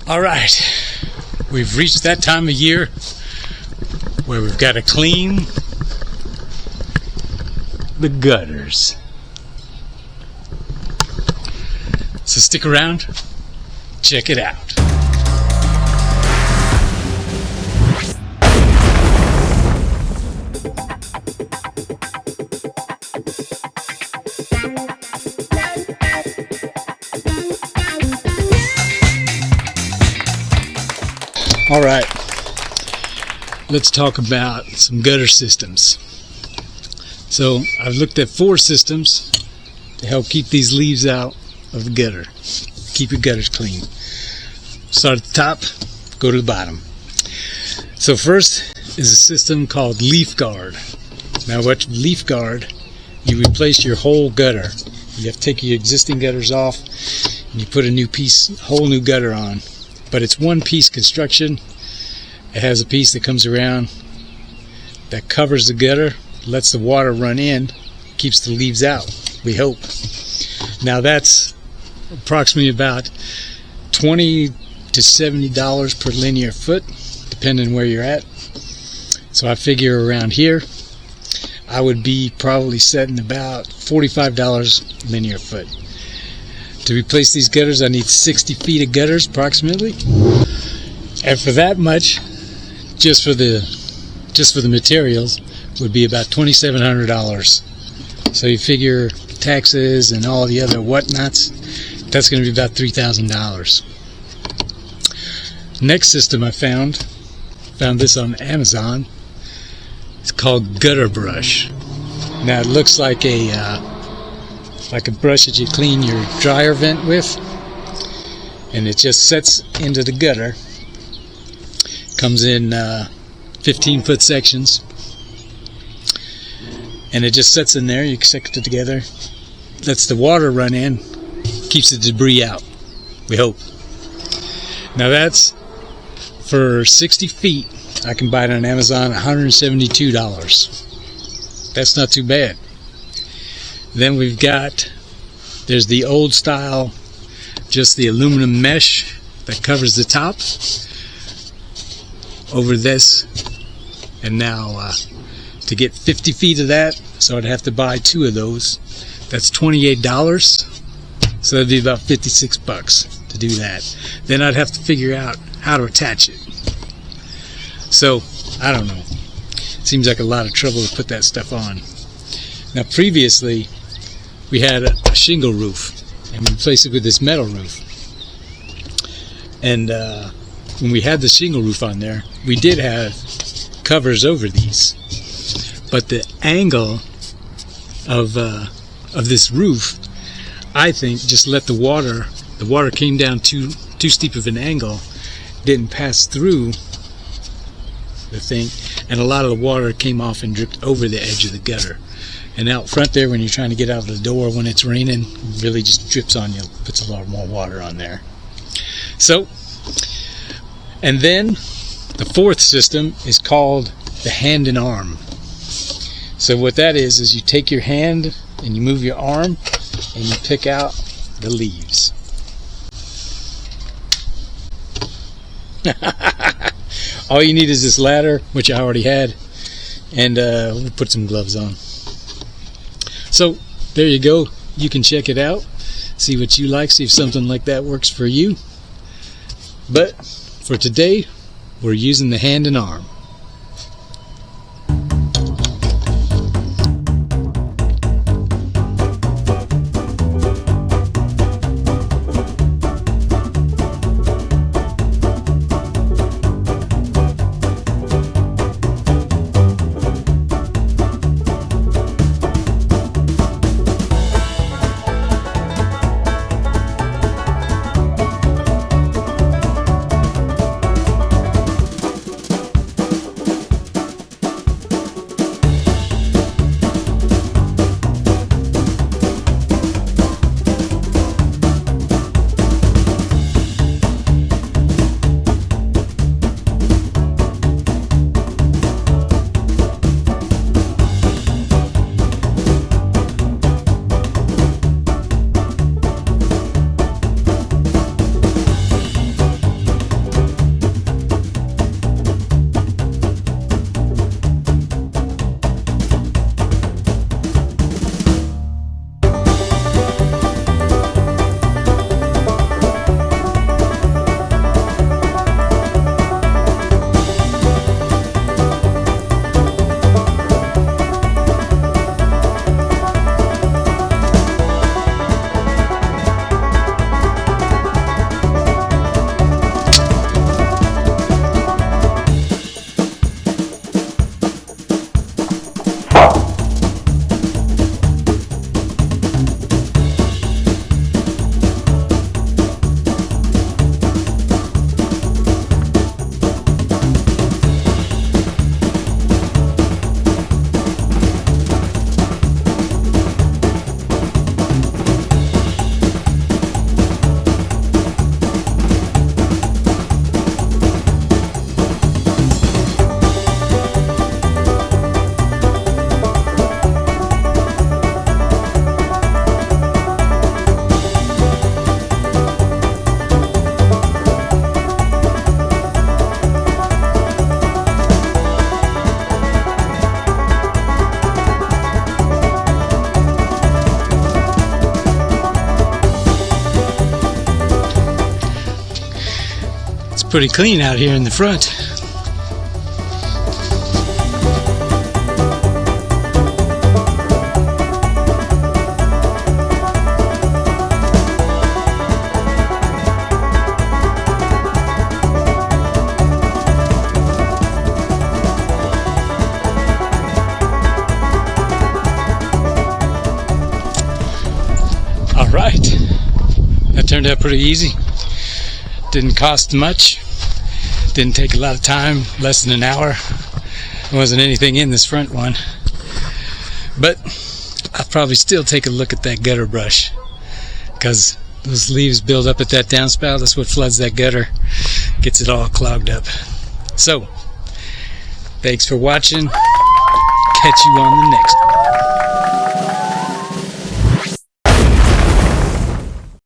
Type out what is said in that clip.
All right, we've reached that time of year where we've got to clean the gutters. So stick around, check it out. All right, let's talk about some gutter systems. So I've looked at 4 systems to help keep these leaves out of the gutter, keep your gutters clean. Start at the top, go to the bottom. So first is a system called Leaf Guard. Now what Leaf Guard, you replace your whole gutter. You have to take your existing gutters off and you put a new piece, whole new gutter on. But it's one piece construction. It has a piece that comes around that covers the gutter, lets the water run in, keeps the leaves out, we hope. Now that's approximately about $20 to $70 per linear foot, depending where you're at. So I figure around here, I would be probably setting about $45 linear foot. To replace these gutters, I need 60 feet of gutters approximately, and for that much, just for the materials, would be about $2,700. So you figure taxes and all the other whatnots, that's going to be about $3,000. Next system I found this on Amazon. It's called Gutter Brush. Now it looks like a brush that you clean your dryer vent with, and it just sets into the gutter. Comes in 15-foot sections, and it just sets in there. You stick it together, lets the water run in, keeps the debris out, we hope. Now that's for 60 feet. I can buy it on Amazon, $172. That's not too bad. Then there's the old style, just the aluminum mesh that covers the top over this. And now to get 50 feet of that, so I'd have to buy 2 of those. That's $28. So that'd be about $56 to do that. Then I'd have to figure out how to attach it. So, I don't know. Seems like a lot of trouble to put that stuff on. Now previously, we had a shingle roof, and we replaced it with this metal roof. And when we had the shingle roof on there, we did have covers over these. But the angle of this roof, I think, just let the water came down too steep of an angle, didn't pass through the thing, and a lot of the water came off and dripped over the edge of the gutter. And out front there, when you're trying to get out of the door when it's raining, it really just drips on you, puts a lot more water on there. So, and then the 4th system is called the hand and arm. So what that is you take your hand and you move your arm and you pick out the leaves. All you need is this ladder, which I already had, and we'll put some gloves on. So there you go. You can check it out, see what you like, see if something like that works for you. But for today, we're using the hand and arm. pretty clean out here in the front. Alright, that turned out pretty easy. Didn't cost much. Didn't take a lot of time, less than an hour. There wasn't anything in this front one. But I'll probably still take a look at that gutter brush, because those leaves build up at that downspout. That's what floods that gutter, gets it all clogged up. So, thanks for watching. Catch you on the next one.